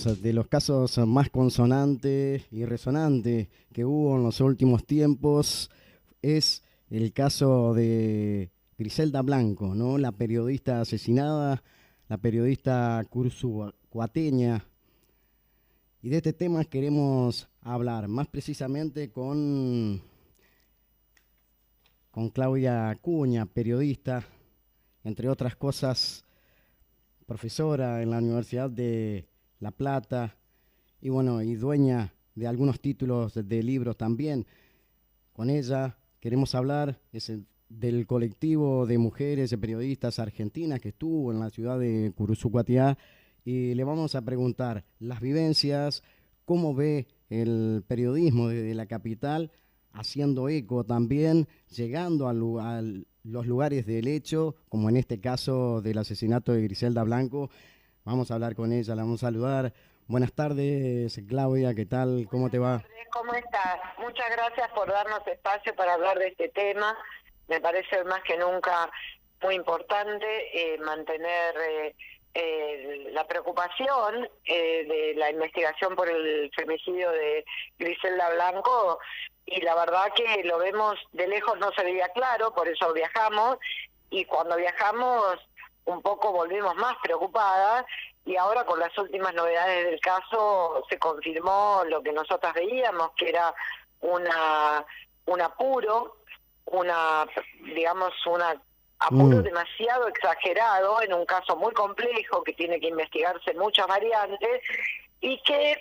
de los casos más consonantes y resonantes que hubo en los últimos tiempos es el caso de Griselda Blanco, ¿no? La periodista asesinada, la periodista cursucuateña. Y de este tema queremos hablar más precisamente con Claudia Acuña, periodista, entre otras cosas, profesora en la Universidad de La Plata y bueno, y dueña de algunos títulos de libros también. Con ella queremos hablar del colectivo de mujeres y periodistas argentinas que estuvo en la ciudad de Cursucuatiá, y le vamos a preguntar las vivencias, cómo ve el periodismo desde la capital, haciendo eco también, llegando a los lugares del hecho, como en este caso del asesinato de Griselda Blanco. Vamos a hablar con ella, la vamos a saludar. Buenas tardes, Claudia, ¿qué tal? ¿Cómo te va? ¿Cómo estás? Muchas gracias por darnos espacio para hablar de este tema. Me parece más que nunca muy importante mantener la preocupación de la investigación por el femicidio de Griselda Blanco, y la verdad que lo vemos de lejos, no se veía claro, por eso viajamos, y cuando viajamos un poco volvimos más preocupadas, y ahora con las últimas novedades del caso se confirmó lo que nosotras veíamos, que era un apuro, un apuro demasiado exagerado en un caso muy complejo que tiene que investigarse muchas variantes, y que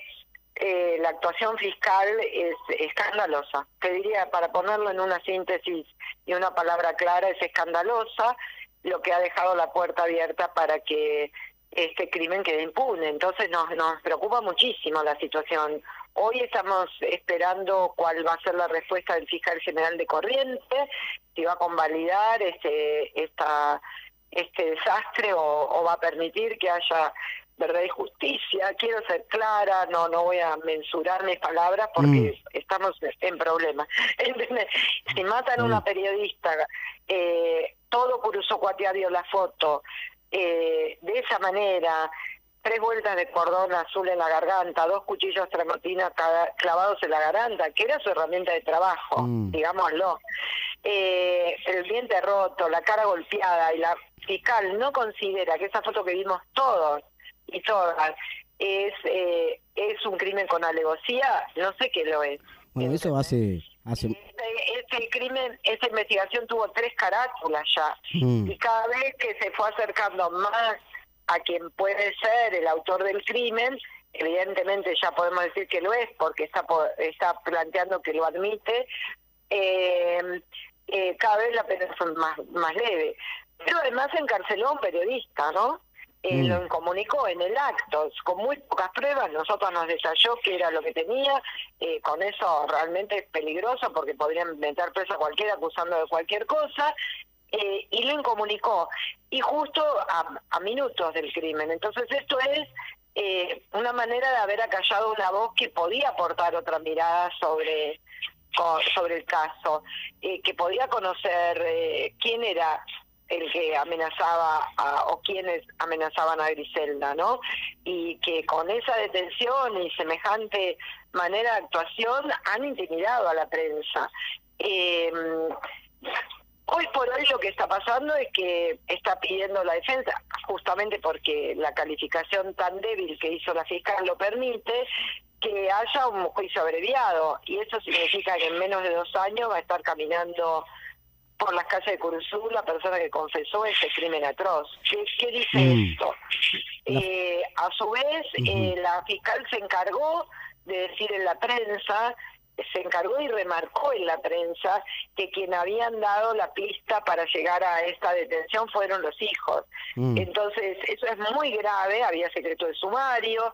la actuación fiscal es escandalosa. Te diría, para ponerlo en una síntesis y una palabra clara, es escandalosa, lo que ha dejado la puerta abierta para que este crimen quede impune. Entonces nos preocupa muchísimo la situación. Hoy estamos esperando cuál va a ser la respuesta del fiscal general de Corrientes, si va a convalidar este desastre o va a permitir que haya verdad y justicia. Quiero ser clara, no voy a mensurar mis palabras porque estamos en problemas. Si matan a una periodista, todo Cursucuatiá vio la foto, de esa manera, 3 vueltas de cordón azul en la garganta, 2 cuchillos tramontina clavados en la garganta, que era su herramienta de trabajo, digámoslo. El diente roto, la cara golpeada, y la fiscal no considera que esa foto que vimos todos y todas es un crimen con alevosía, no sé qué lo es. Bueno, eso hace... Este crimen, esta investigación tuvo 3 carátulas ya, y cada vez que se fue acercando más a quien puede ser el autor del crimen, evidentemente ya podemos decir que lo es porque está planteando que lo admite, cada vez la pena es más leve. Pero además encarceló a un periodista, ¿no? Lo incomunicó en el acto, con muy pocas pruebas. Nosotros nos detalló qué era lo que tenía, con eso realmente es peligroso porque podrían meter preso a cualquiera acusando de cualquier cosa, y lo incomunicó, y justo a minutos del crimen. Entonces esto es una manera de haber acallado una voz que podía aportar otra mirada sobre el caso, que podía conocer quién era el que amenazaba o quienes amenazaban a Griselda, ¿no? Y que con esa detención y semejante manera de actuación han intimidado a la prensa. Hoy por hoy lo que está pasando es que está pidiendo la defensa, justamente porque la calificación tan débil que hizo la fiscal lo permite, que haya un juicio abreviado, y eso significa que en menos de 2 años va a estar caminando por las calles de Curuzú la persona que confesó ese crimen atroz. ¿Qué dice esto? A su vez, la fiscal se encargó de decir en la prensa, se encargó y remarcó en la prensa que quien habían dado la pista para llegar a esta detención fueron los hijos. Entonces, eso es muy grave, había secreto de sumario,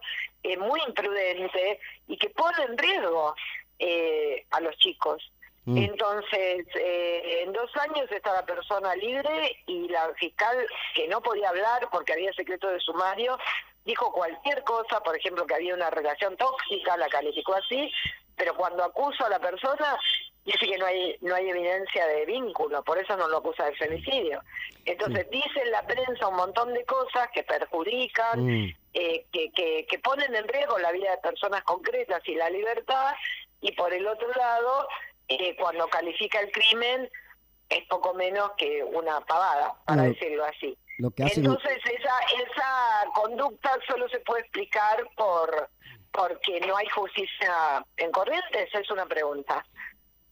muy imprudente, y que pone en riesgo a los chicos. Entonces, en 2 años está la persona libre, y la fiscal, que no podía hablar porque había secreto de sumario, dijo cualquier cosa, por ejemplo, que había una relación tóxica, la calificó así, pero cuando acusa a la persona, dice que no hay evidencia de vínculo, por eso no lo acusa de femicidio. Entonces dice en la prensa un montón de cosas que perjudican, que que ponen en riesgo la vida de personas concretas y la libertad, y por el otro lado, cuando califica el crimen, es poco menos que una pavada, para decirlo así. Entonces esa conducta solo se puede explicar porque no hay justicia en Corrientes, es una pregunta.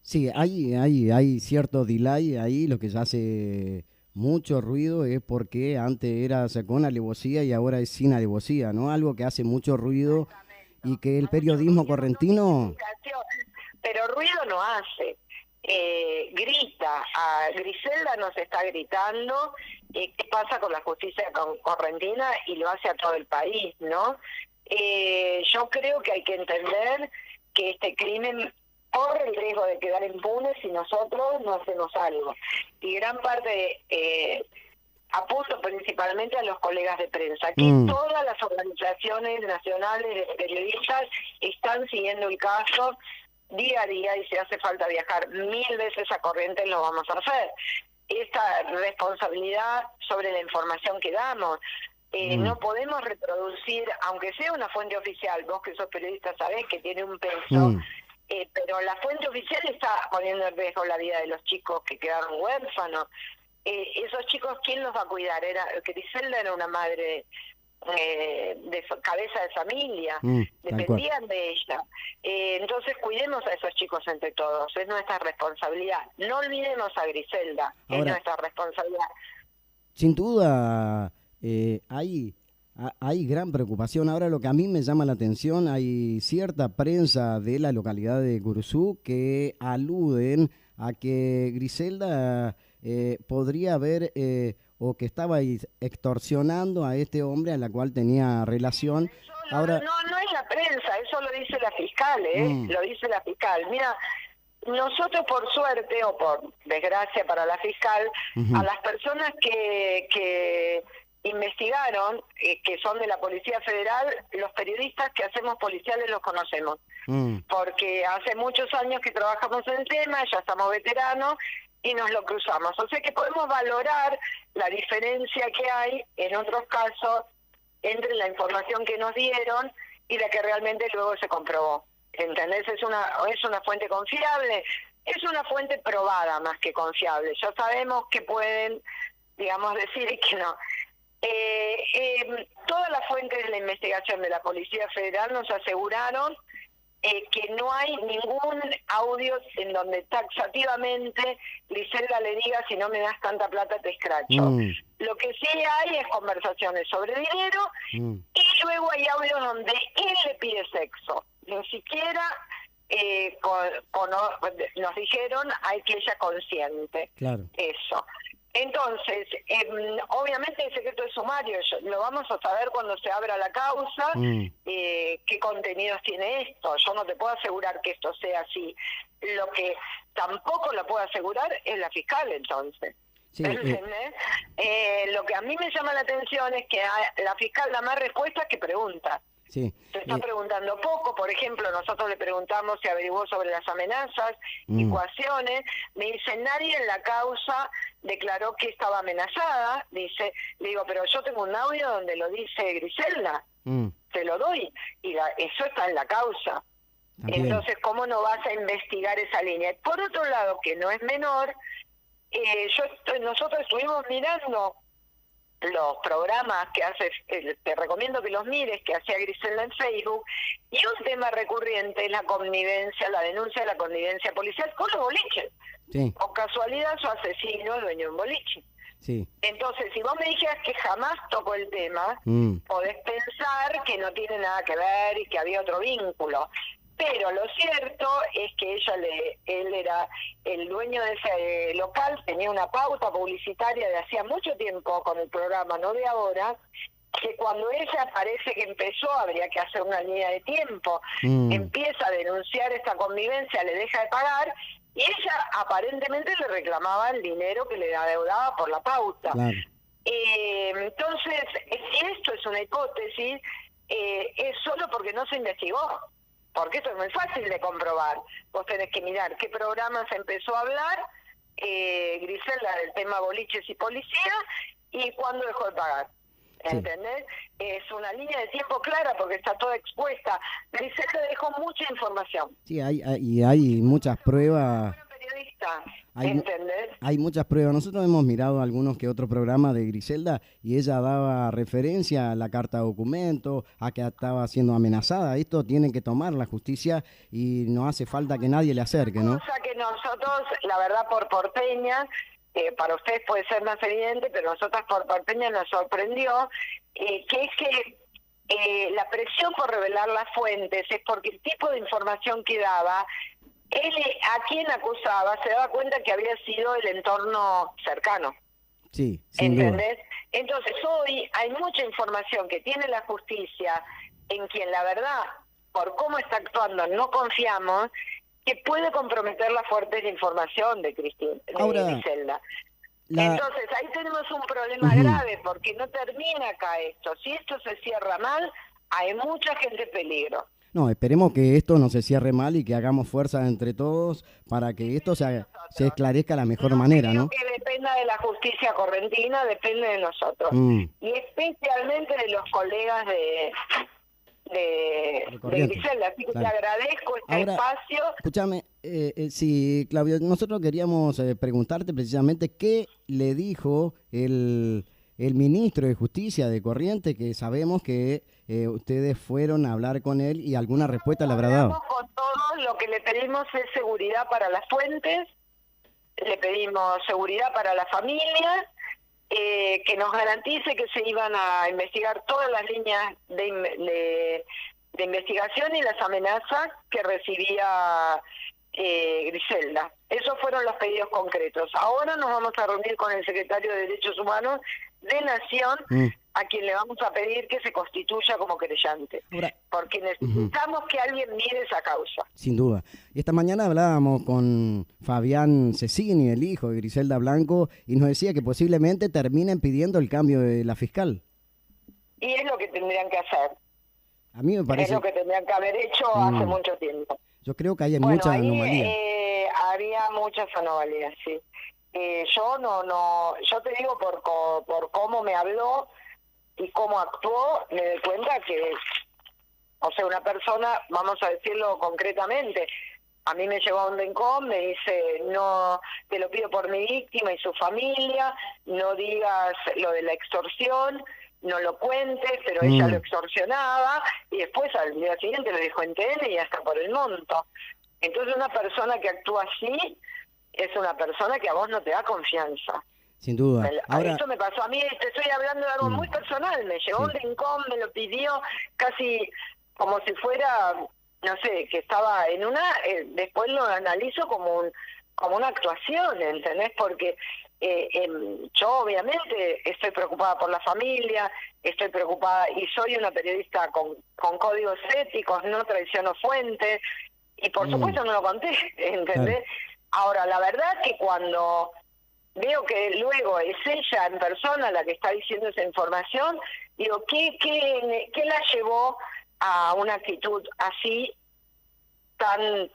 Sí, hay cierto delay ahí. Lo que ya hace mucho ruido es porque antes era con alevosía y ahora es sin alevosía, ¿no? Algo que hace mucho ruido y que el periodismo correntino... Pero ruido no hace. Grita, a Griselda nos está gritando qué pasa con la justicia correntina, y lo hace a todo el país, ¿no? Yo creo que hay que entender que este crimen corre el riesgo de quedar impune si nosotros no hacemos algo, y gran parte apunto principalmente a los colegas de prensa, que todas las organizaciones nacionales de periodistas están siguiendo el caso día a día, y si hace falta viajar 1000 veces a Corrientes lo vamos a hacer. Esta responsabilidad sobre la información que damos, no podemos reproducir, aunque sea una fuente oficial, vos que sos periodista sabés que tiene un peso, pero la fuente oficial está poniendo en riesgo la vida de los chicos que quedaron huérfanos. Esos chicos, ¿quién los va a cuidar? Griselda era una madre de cabeza de familia, dependían de ella. Entonces cuidemos a esos chicos entre todos, es nuestra responsabilidad. No olvidemos a Griselda, es nuestra responsabilidad. Sin duda hay gran preocupación. Ahora, lo que a mí me llama la atención, hay cierta prensa de la localidad de Curuzú que aluden a que Griselda podría haber o que estaba extorsionando a este hombre a la cual tenía relación. Ahora no es la prensa, eso lo dice la fiscal, lo dice la fiscal. Mira, nosotros por suerte o por desgracia para la fiscal, a las personas que investigaron, que son de la Policía Federal, los periodistas que hacemos policiales los conocemos, porque hace muchos años que trabajamos en el tema, ya estamos veteranos, y nos lo cruzamos. O sea que podemos valorar la diferencia que hay en otros casos entre la información que nos dieron y la que realmente luego se comprobó. ¿Entendés? Es una fuente confiable, es una fuente probada más que confiable. Ya sabemos que pueden, digamos, decir y que no. Todas las fuentes de la investigación de la Policía Federal nos aseguraron que no hay ningún audio en donde taxativamente Griselda le diga: si no me das tanta plata te escracho. Lo que sí hay es conversaciones sobre dinero, y luego hay audios donde él le pide sexo. Ni siquiera nos dijeron hay que ella consciente. Claro. Eso. Entonces, obviamente el secreto de sumario lo vamos a saber cuando se abra la causa, qué contenidos tiene esto. Yo no te puedo asegurar que esto sea así. Lo que tampoco lo puedo asegurar es la fiscal, entonces. Sí, lo que a mí me llama la atención es que la fiscal da más respuestas que preguntas. Sí. Se está preguntando poco. Por ejemplo, nosotros le preguntamos si averiguó sobre las amenazas y coacciones. Me dice: nadie en la causa declaró que estaba amenazada. Le digo, pero yo tengo un audio donde lo dice Griselda. Te lo doy. Y eso está en la causa. También. Entonces, ¿cómo no vas a investigar esa línea? Por otro lado, que no es menor, nosotros estuvimos mirando los programas que hace, te recomiendo que los mires, que hacía Griselda en Facebook, y un tema recurrente es la connivencia, la denuncia de la connivencia policial con los boliches. Sí. O casualidad su asesino, el dueño de un boliche. Sí. Entonces, si vos me dijeras que jamás tocó el tema, podés pensar que no tiene nada que ver y que había otro vínculo. Pero lo cierto es que él era el dueño de ese local, tenía una pauta publicitaria de hacía mucho tiempo con el programa, no de ahora, que cuando ella parece que empezó, habría que hacer una línea de tiempo, empieza a denunciar esta convivencia, le deja de pagar, y ella aparentemente le reclamaba el dinero que le adeudaba por la pauta. Claro. Entonces, si esto es una hipótesis, es solo porque no se investigó. Porque esto es muy fácil de comprobar. Vos tenés que mirar qué programa se empezó a hablar, Griselda, del tema boliches y policía, y cuándo dejó de pagar. ¿entendés? Es una línea de tiempo clara porque está toda expuesta. Griselda dejó mucha información. Sí, hay muchas pruebas. Periodista, Hay, ¿entendés? hay muchas pruebas. Nosotros hemos mirado algunos que otros programas de Griselda y ella daba referencia a la carta de documento, a que estaba siendo amenazada. Esto tiene que tomar la justicia y no hace falta que nadie le acerque, ¿no? Cosa que nosotros, la verdad, por porteña, para ustedes puede ser más evidente, pero nosotras por porteña nos sorprendió, que es que la presión por revelar las fuentes es porque el tipo de información que daba, él a quien acusaba se daba cuenta que había sido el entorno cercano. Sí, sin duda. ¿Entendés? Entonces hoy hay mucha información que tiene la justicia en quien la verdad, por cómo está actuando, no confiamos, que puede comprometer las fuentes de información de Griselda. Entonces ahí tenemos un problema grave porque no termina acá esto. Si esto se cierra mal, hay mucha gente en peligro. No, esperemos que esto no se cierre mal y que hagamos fuerza entre todos para que esto se esclarezca de la mejor manera, ¿no? Que dependa de la justicia correntina, depende de nosotros. Y especialmente de los colegas de Griselda. Así que te agradezco este espacio. Escúchame, sí, Claudio, nosotros queríamos preguntarte precisamente qué le dijo el ministro de Justicia de Corrientes, que sabemos que ustedes fueron a hablar con él y alguna respuesta le habrá dado. Con todo, lo que le pedimos es seguridad para las fuentes, le pedimos seguridad para la familia, que nos garantice que se iban a investigar todas las líneas de investigación y las amenazas que recibía Griselda. Esos fueron los pedidos concretos. Ahora nos vamos a reunir con el secretario de Derechos Humanos de Nación, a quien le vamos a pedir que se constituya como querellante. Porque necesitamos que alguien mire esa causa. Sin duda. Y esta mañana hablábamos con Fabián Cecchini, el hijo de Griselda Blanco, y nos decía que posiblemente terminen pidiendo el cambio de la fiscal. Y es lo que tendrían que hacer. A mí me parece... Es lo que tendrían que haber hecho hace mucho tiempo. Yo creo que hay muchas anomalías. Había muchas anomalías, sí. Yo te digo por cómo me habló y cómo actuó, me doy cuenta que, o sea, una persona, vamos a decirlo concretamente, a mí me llegó a un DENCOM, me dice, no, te lo pido por mi víctima y su familia, no digas lo de la extorsión, no lo cuentes, pero ella lo extorsionaba, y después al día siguiente lo dijo en TN y hasta por el monto. Entonces una persona que actúa así es una persona que a vos no te da confianza. Sin duda. Ahora, esto me pasó a mí, te estoy hablando de algo muy personal, me llegó un rincón, me lo pidió casi como si fuera, no sé, que estaba en una, después lo analizo como una actuación, ¿entendés? Porque yo obviamente estoy preocupada por la familia, estoy preocupada y soy una periodista con códigos éticos, no traiciono fuentes, y por supuesto no lo conté, ¿entendés? Ahora, la verdad que cuando veo que luego es ella en persona la que está diciendo esa información, digo, ¿qué la llevó a una actitud así tan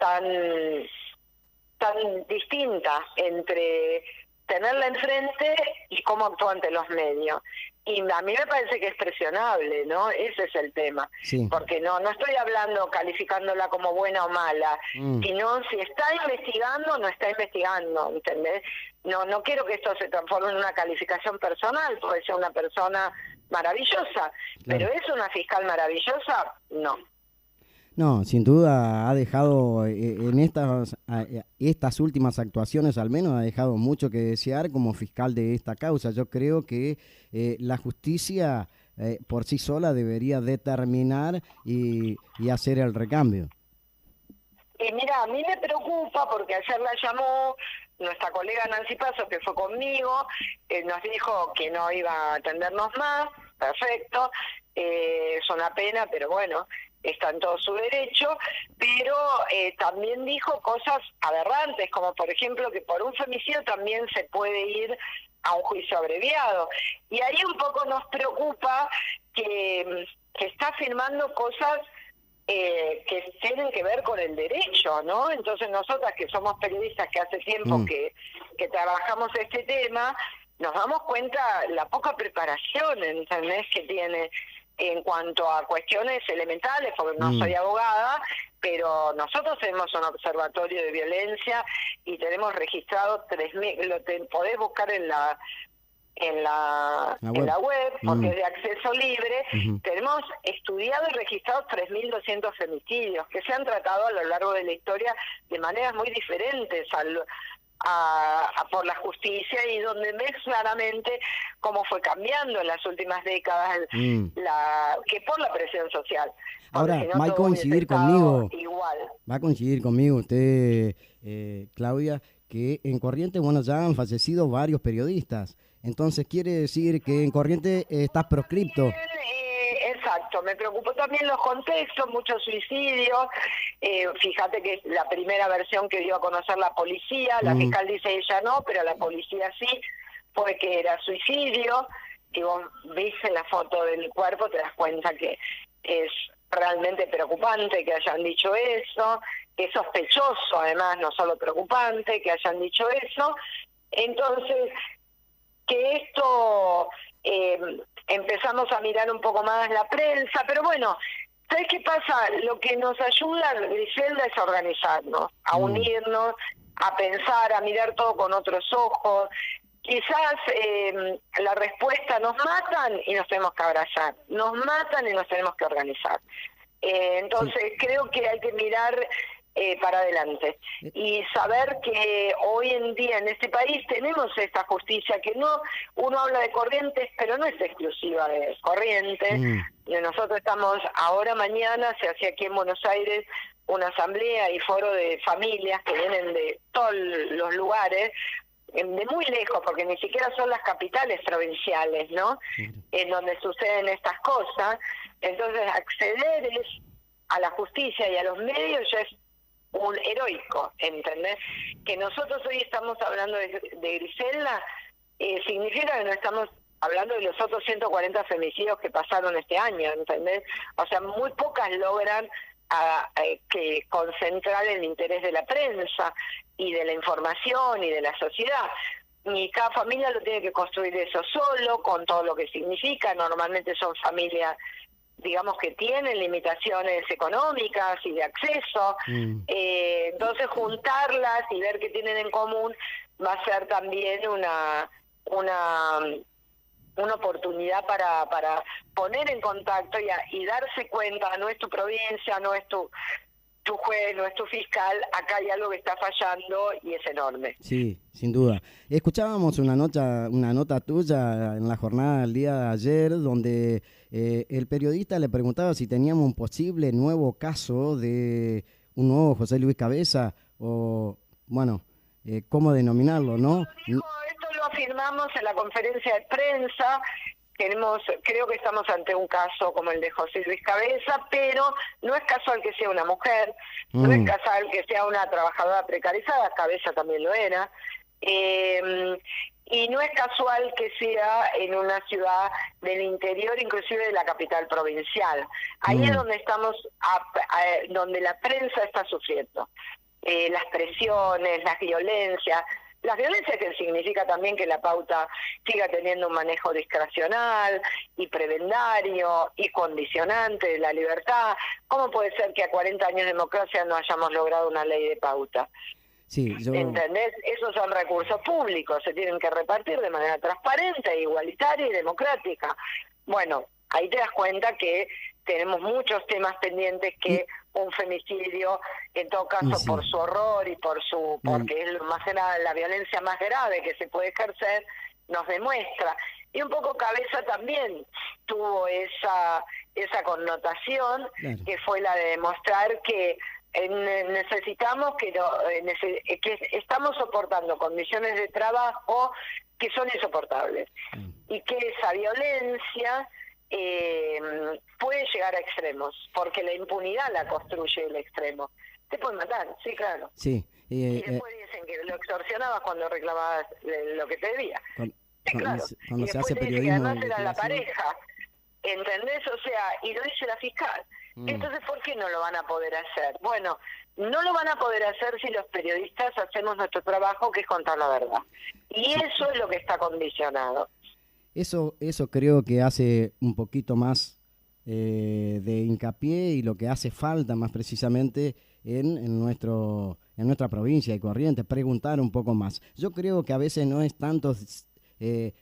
distinta entre tenerla enfrente y cómo actúa ante los medios? Y a mí me parece que es presionable, ¿no? Ese es el tema. Sí. Porque no estoy hablando, calificándola como buena o mala, sino si está investigando, no está investigando, ¿entendés? No quiero que esto se transforme en una calificación personal, puede ser una persona maravillosa, pero ¿es una fiscal maravillosa? No. No, sin duda ha dejado en estas últimas actuaciones al menos ha dejado mucho que desear como fiscal de esta causa. Yo creo que la justicia por sí sola debería determinar y hacer el recambio. Y mira, a mí me preocupa porque ayer la llamó nuestra colega Nancy Paso, que fue conmigo, nos dijo que no iba a atendernos más, perfecto, es una pena, pero bueno, está en todo su derecho, pero también dijo cosas aberrantes, como por ejemplo que por un femicidio también se puede ir a un juicio abreviado. Y ahí un poco nos preocupa que está firmando cosas que tienen que ver con el derecho, ¿no? Entonces nosotras que somos periodistas que hace tiempo que trabajamos este tema, nos damos cuenta la poca preparación, ¿entendés?, que tiene en cuanto a cuestiones elementales, porque no soy abogada, pero nosotros tenemos un observatorio de violencia y tenemos registrado 3.000, podés buscar en la web, porque es de acceso libre. Tenemos estudiado y registrados 3.200 femicidios que se han tratado a lo largo de la historia de maneras muy diferentes por la justicia, y donde ves claramente cómo fue cambiando en las últimas décadas que por la presión social. Ahora, Si no, va a coincidir conmigo, igual. Va a coincidir conmigo usted, Claudia, que en Corrientes, bueno, ya han fallecido varios periodistas. Entonces, quiere decir que en Corrientes estás proscripto. Exacto, me preocupó también los contextos, muchos suicidios. Fíjate que la primera versión que dio a conocer la policía, la fiscal dice ella no, pero la policía sí, fue que era suicidio. Y vos viste la foto del cuerpo, te das cuenta que es realmente preocupante que hayan dicho eso, es sospechoso además, no solo preocupante que hayan dicho eso. Entonces, que esto empezamos a mirar un poco más la prensa, pero bueno, ¿sabes qué pasa? Lo que nos ayuda, Griselda, es a organizarnos, a unirnos, a pensar, a mirar todo con otros ojos. Quizás la respuesta: nos matan y nos tenemos que abrazar, nos matan y nos tenemos que organizar. Entonces creo que hay que mirar para adelante y saber que hoy en día en este país tenemos esta justicia que no, uno habla de Corrientes, pero no es exclusiva de Corrientes. Nosotros estamos mañana se hacía aquí en Buenos Aires una asamblea y foro de familias que vienen de todos los lugares, de muy lejos, porque ni siquiera son las capitales provinciales, ¿no?, en donde suceden estas cosas. Entonces, acceder a la justicia y a los medios ya es un heroico, ¿entendés? Que nosotros hoy estamos hablando de Griselda, significa que no estamos hablando de los otros 140 femicidios que pasaron este año, ¿entendés? O sea, muy pocas logran que concentrar el interés de la prensa y de la información y de la sociedad. Y cada familia lo tiene que construir eso solo, con todo lo que significa. Normalmente son familias, digamos, que tienen limitaciones económicas y de acceso. Entonces, juntarlas y ver qué tienen en común va a ser también una oportunidad para poner en contacto y darse cuenta: no es tu provincia, no es tu juez, no es tu fiscal, acá hay algo que está fallando y es enorme. Sí, sin duda. Escuchábamos una nota tuya en la jornada del día de ayer, donde el periodista le preguntaba si teníamos un posible nuevo caso de un nuevo José Luis Cabeza, o, bueno, cómo denominarlo, ¿no? Esto lo afirmamos en la conferencia de prensa. Creo que estamos ante un caso como el de José Luis Cabeza, pero no es casual que sea una mujer, no es casual que sea una trabajadora precarizada, Cabeza también lo era, y no es casual que sea en una ciudad del interior, inclusive de la capital provincial. Ahí es donde estamos, donde la prensa está sufriendo las presiones, las violencias. Las violencias, que significa también que la pauta siga teniendo un manejo discrecional y prebendario y condicionante de la libertad. ¿Cómo puede ser que a 40 años de democracia no hayamos logrado una ley de pauta? Sí, ¿Entendés? Esos son recursos públicos, se tienen que repartir de manera transparente, igualitaria y democrática. Bueno, ahí te das cuenta que tenemos muchos temas pendientes que un femicidio, en todo caso por su horror y porque es la violencia más grave que se puede ejercer, nos demuestra. Y un poco Cabeza también tuvo esa connotación, que fue la de demostrar que necesitamos que estamos soportando condiciones de trabajo que son insoportables, y que esa violencia puede llegar a extremos, porque la impunidad la construye el extremo. Te pueden matar, sí, claro. Sí. Y después dicen que lo extorsionabas cuando reclamabas lo que te debía. Sí, claro. Cuando y se después hace te dice que periodismo además de era la investigación. pareja. ¿Entendés? O sea, y lo dice la fiscal. Entonces, ¿por qué no lo van a poder hacer? Bueno, no lo van a poder hacer si los periodistas hacemos nuestro trabajo, que es contar la verdad. Y eso es lo que está condicionado. Eso creo que hace un poquito más de hincapié, y lo que hace falta más precisamente en nuestra provincia de Corrientes, preguntar un poco más. Yo creo que a veces no es tanto,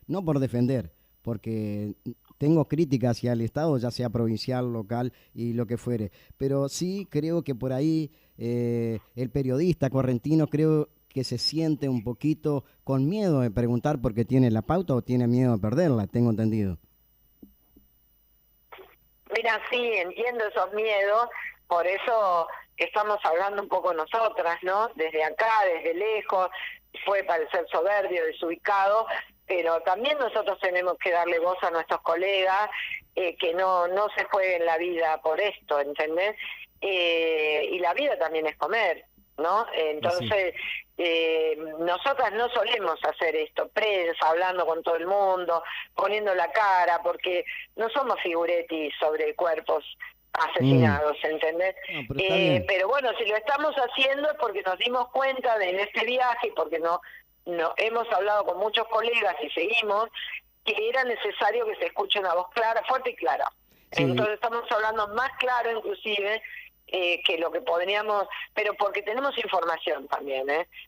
no por defender, porque tengo críticas hacia el Estado, ya sea provincial, local y lo que fuere, pero sí creo que por ahí el periodista correntino creo que se siente un poquito con miedo de preguntar porque tiene la pauta o tiene miedo de perderla, tengo entendido. Mira, sí, entiendo esos miedos, por eso estamos hablando un poco nosotras, ¿no? Desde acá, desde lejos, puede parecer soberbio, desubicado, pero también nosotros tenemos que darle voz a nuestros colegas, que no se jueguen la vida por esto, ¿entendés? Y la vida también es comer, ¿no? Entonces, nosotras no solemos hacer esto, prensa, hablando con todo el mundo, poniendo la cara, porque no somos figuretis sobre cuerpos asesinados, ¿entendés? No, pero bueno, si lo estamos haciendo es porque nos dimos cuenta en este viaje, y porque no hemos hablado con muchos colegas y seguimos, que era necesario que se escuche una voz clara, fuerte y clara. Sí. Entonces estamos hablando más claro inclusive que lo que podríamos, pero porque tenemos información también,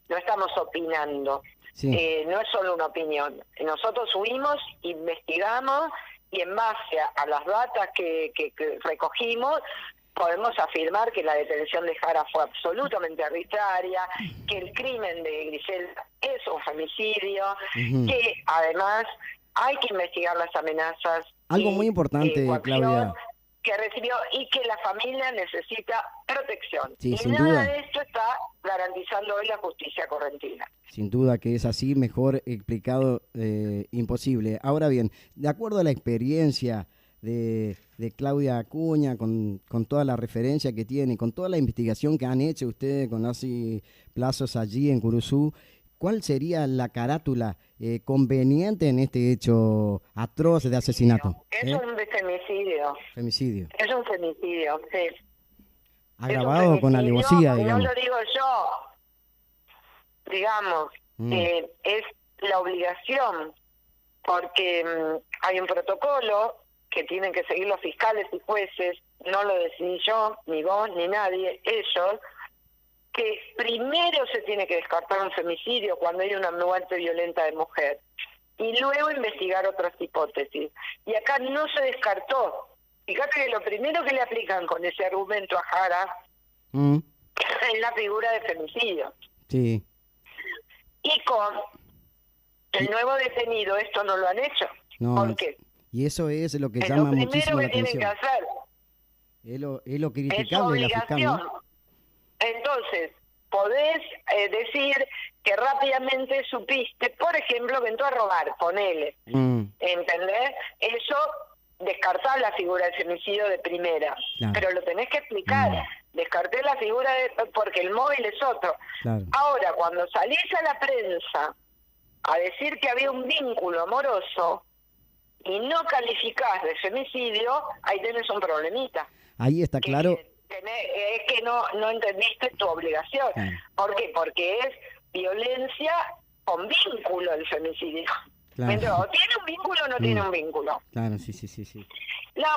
no estamos opinando, sí. No es solo una opinión. Nosotros subimos, investigamos, y en base a las datas que recogimos, podemos afirmar que la detención de Jara fue absolutamente arbitraria, que el crimen de Griselda es un femicidio, que además hay que investigar las amenazas. Algo muy importante, Claudia, que recibió, y que la familia necesita protección. Sí, y sin nada duda. de esto está garantizando hoy la justicia correntina. Sin duda que es así, mejor explicado imposible. Ahora bien, de acuerdo a la experiencia de Claudia Acuña, con toda la referencia que tiene, con toda la investigación que han hecho ustedes con Asi Plazos allí en Curuzú, ¿cuál sería la carátula conveniente en este hecho atroz de asesinato? Es un femicidio. Femicidio. Es un femicidio, sí. Agravado con alevosía, digamos. No lo digo yo, digamos, es la obligación, porque hay un protocolo que tienen que seguir los fiscales y jueces, no lo decidí yo, ni vos, ni nadie, ellos, que primero se tiene que descartar un femicidio cuando hay una muerte violenta de mujer, y luego investigar otras hipótesis. Y acá no se descartó. Fíjate que lo primero que le aplican con ese argumento a Jara es la figura de femicidio. Sí. Y con el nuevo detenido esto no lo han hecho. No, ¿Por qué? Y eso es lo que llama muchísimo la atención. Es lo primero que tienen que hacer. Es lo criticable de la fiscal, ¿no? Entonces, podés decir que rápidamente supiste, por ejemplo, que entró a robar, ponele. ¿Entendés? Eso, descartar la figura de femicidio de primera. Claro. Pero lo tenés que explicar. Descarté la figura porque el móvil es otro. Claro. Ahora, cuando salís a la prensa a decir que había un vínculo amoroso y no calificás de femicidio, ahí tenés un problemita. Ahí está claro. Es que no entendiste tu obligación. ¿Por qué? Porque es violencia con vínculo el femicidio. Claro. Entonces, o tiene un vínculo o no tiene un vínculo. Claro, sí.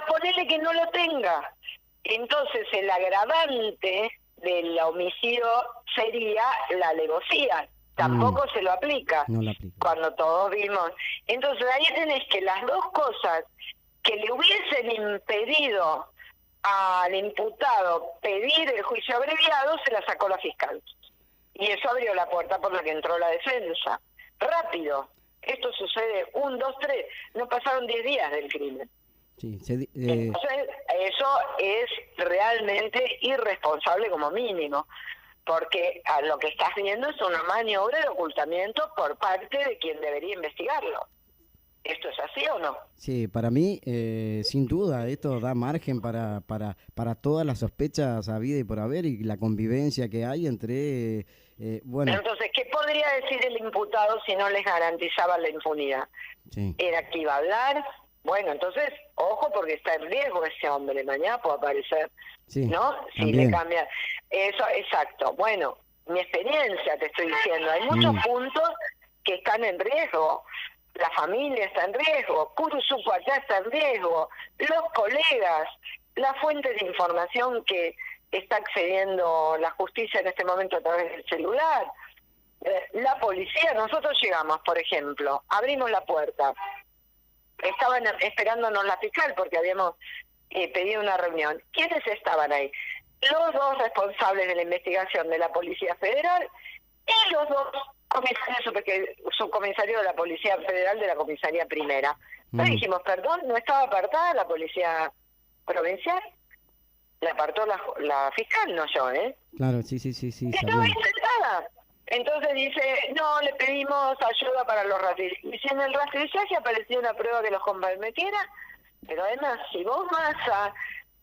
Ponele que no lo tenga. Entonces, el agravante del homicidio sería la alevosía. Tampoco se lo aplica. No lo aplica. Cuando todos vimos. Entonces, ahí tenés que las dos cosas que le hubiesen impedido al imputado pedir el juicio abreviado, se la sacó la fiscal. Y eso abrió la puerta por la que entró la defensa. Rápido. Esto sucede 1, 2, 3. No pasaron 10 días del crimen. Sí, Entonces, eso es realmente irresponsable como mínimo. Porque a lo que estás viendo es una maniobra de ocultamiento por parte de quien debería investigarlo. ¿Esto es así o no? Sí, para mí, sin duda, esto da margen para todas las sospechas habidas y por haber, y la convivencia que hay entre... bueno. Entonces, ¿qué podría decir el imputado si no les garantizaba la impunidad? Sí. ¿Era que iba a hablar? Bueno, entonces, ojo, porque está en riesgo ese hombre, mañana puede aparecer, sí, ¿no? Si también le cambia. Eso, exacto. Bueno, mi experiencia te estoy diciendo, hay muchos puntos que están en riesgo. La familia está en riesgo, Curuzucuatá está en riesgo, los colegas, la fuente de información que está accediendo la justicia en este momento a través del celular, la policía. Nosotros llegamos, por ejemplo, abrimos la puerta, estaban esperándonos la fiscal porque habíamos pedido una reunión. ¿Quiénes estaban ahí? Los dos responsables de la investigación de la Policía Federal y los dos subcomisarios de la Policía Federal de la Comisaría Primera. Entonces dijimos, perdón, ¿no estaba apartada la Policía Provincial? La apartó la fiscal, no yo, ¿eh? Claro, sí. Estaba ahí sentada. Entonces dice, no, le pedimos ayuda para los rastrillajes. Y si en el rastrillaje apareció una prueba que los comprometiera, pero además, si vos vas a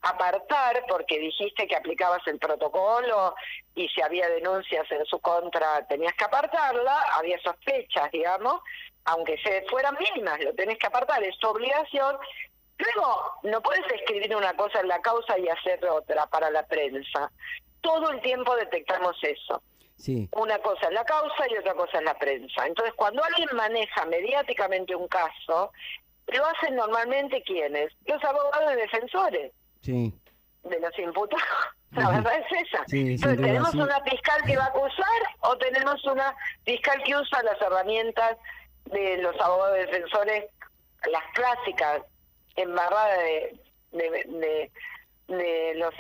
apartar porque dijiste que aplicabas el protocolo y si había denuncias en su contra tenías que apartarla, había sospechas, digamos, aunque se fueran mínimas, lo tenés que apartar, es tu obligación. Luego, no puedes escribir una cosa en la causa y hacer otra para la prensa. Todo el tiempo detectamos eso. Sí. Una cosa es la causa y otra cosa es la prensa. Entonces, cuando alguien maneja mediáticamente un caso, lo hacen normalmente ¿quiénes? Los abogados y defensores. Sí. De los imputados. La verdad es esa. Sí, entonces, duda, ¿tenemos sí. una fiscal que va a acusar o tenemos una fiscal que usa las herramientas de los abogados defensores, las clásicas, embarradas de los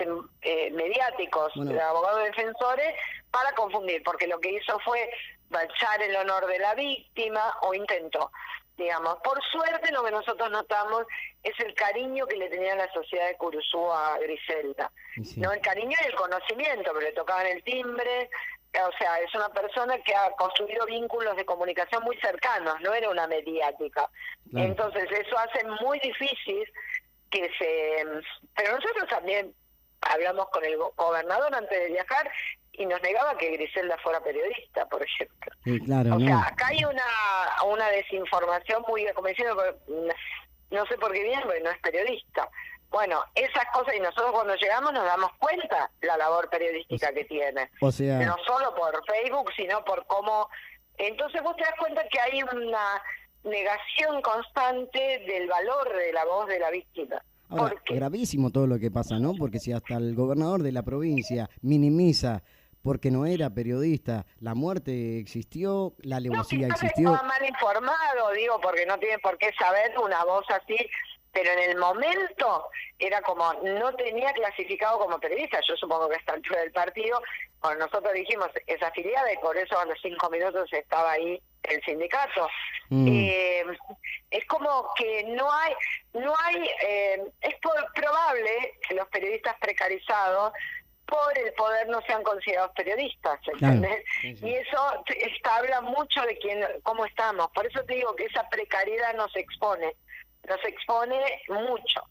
mediáticos, Bueno, de abogados defensores, para confundir? Porque lo que hizo fue manchar el honor de la víctima, o intentó. Digamos, por suerte lo que nosotros notamos es el cariño que le tenía la sociedad de Curuzú a Griselda. sí. No el cariño y el conocimiento, pero le tocaban el timbre. O sea, es una persona que ha construido vínculos de comunicación muy cercanos, no era una mediática. Claro. Entonces eso hace muy difícil que se... Pero nosotros también hablamos con el gobernador antes de viajar y nos negaba que Griselda fuera periodista, por ejemplo. Sí, claro, O no. sea, acá hay una desinformación muy convencida, no sé por qué viene, porque no es periodista. Bueno, esas cosas, y nosotros cuando llegamos nos damos cuenta la labor periodística que tiene. O sea, No solo por Facebook, sino por cómo... Entonces vos te das cuenta que hay una negación constante del valor de la voz de la víctima. ahora, ¿Por qué? gravísimo todo lo que pasa, ¿no? Porque si hasta el gobernador de la provincia minimiza porque no era periodista, la muerte existió, la No, alevosía quizás existió. estaba mal informado, digo, porque no tiene por qué saber una voz así, pero en el momento era como, no tenía clasificado como periodista. Yo supongo que a esta altura del partido, cuando nosotros dijimos, es afiliada, y por eso a los 5 minutos estaba ahí el sindicato. Es como que no hay, es probable que los periodistas precarizados por el poder no sean considerados periodistas, ¿entendés? Claro. Sí. Y eso habla mucho de cómo estamos. Por eso te digo que esa precariedad nos expone mucho,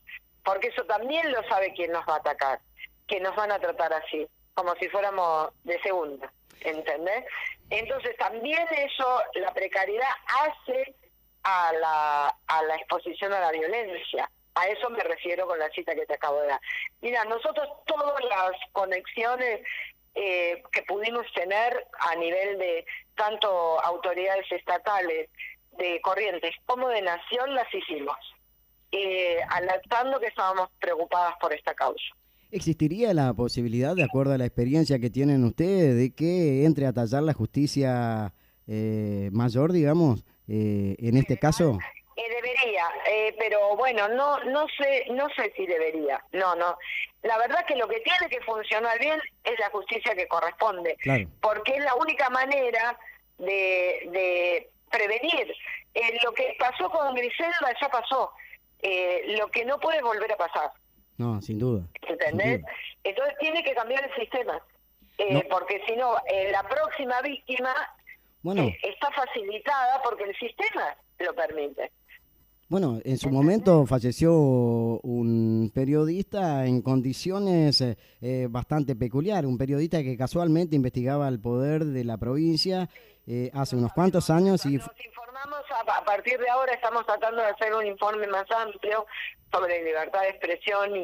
porque eso también lo sabe quién nos va a atacar, que nos van a tratar así, como si fuéramos de segunda, ¿entendés? Entonces también eso, la precariedad hace a la exposición a la violencia. A eso me refiero con la cita que te acabo de dar. Mira, nosotros todas las conexiones que pudimos tener a nivel de tanto autoridades estatales, de Corrientes como de Nación, las hicimos, alertando que estábamos preocupadas por esta causa. ¿Existiría la posibilidad, de acuerdo a la experiencia que tienen ustedes, de que entre a tallar la justicia mayor, digamos, en este caso? Debería, pero bueno, no sé si debería. No. La verdad que lo que tiene que funcionar bien es la justicia que corresponde, Claro. porque es la única manera de prevenir. Lo que pasó con Griselda ya pasó. Lo que no puede volver a pasar. No, sin duda. ¿Entendés? Sin duda. Entonces tiene que cambiar el sistema, No. porque si no, la próxima víctima Bueno. está facilitada porque el sistema lo permite. Bueno, en su momento falleció un periodista en condiciones bastante peculiares, un periodista que casualmente investigaba el poder de la provincia hace unos cuantos años y... Nos informamos, a partir de ahora estamos tratando de hacer un informe más amplio sobre libertad de expresión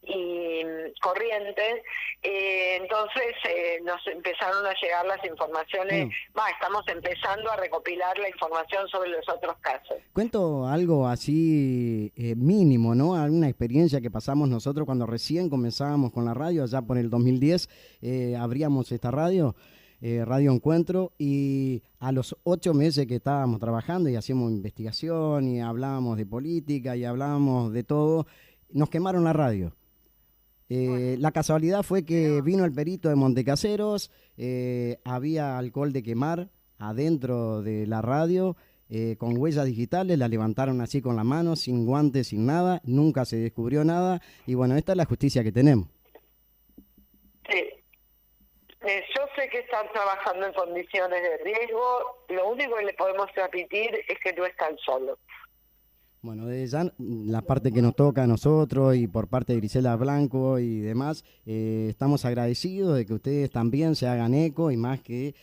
y Corrientes, entonces nos empezaron a llegar las informaciones, estamos empezando a recopilar la información sobre los otros casos. Cuento algo así mínimo, ¿no? Alguna experiencia que pasamos nosotros cuando recién comenzábamos con la radio, allá por el 2010, abríamos esta radio, Radio Encuentro, y a los 8 meses que estábamos trabajando y hacíamos investigación y hablábamos de política y hablábamos de todo, nos quemaron la radio. La casualidad fue que vino el perito de Montecaseros, había alcohol de quemar adentro de la radio, con huellas digitales, la levantaron así con la mano, sin guantes, sin nada, nunca se descubrió nada, y bueno, esta es la justicia que tenemos. Sí. Yo sé que están trabajando en condiciones de riesgo, lo único que le podemos transmitir es que no están solos. Bueno, desde ya la parte que nos toca a nosotros y por parte de Grisela Blanco y demás, estamos agradecidos de que ustedes también se hagan eco y más que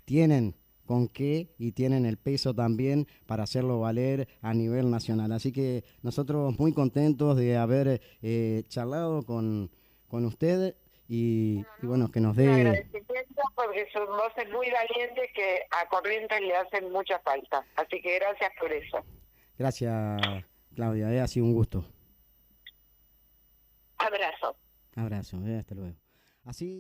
tienen con qué y tienen el peso también para hacerlo valer a nivel nacional. Así que nosotros muy contentos de haber charlado con ustedes y bueno, que nos dé... Agradecimiento porque son voces muy valientes que a Corrientes le hacen mucha falta. Así que gracias por eso. Gracias, Claudia, ha sido un gusto. Abrazo. Abrazo, hasta luego. Así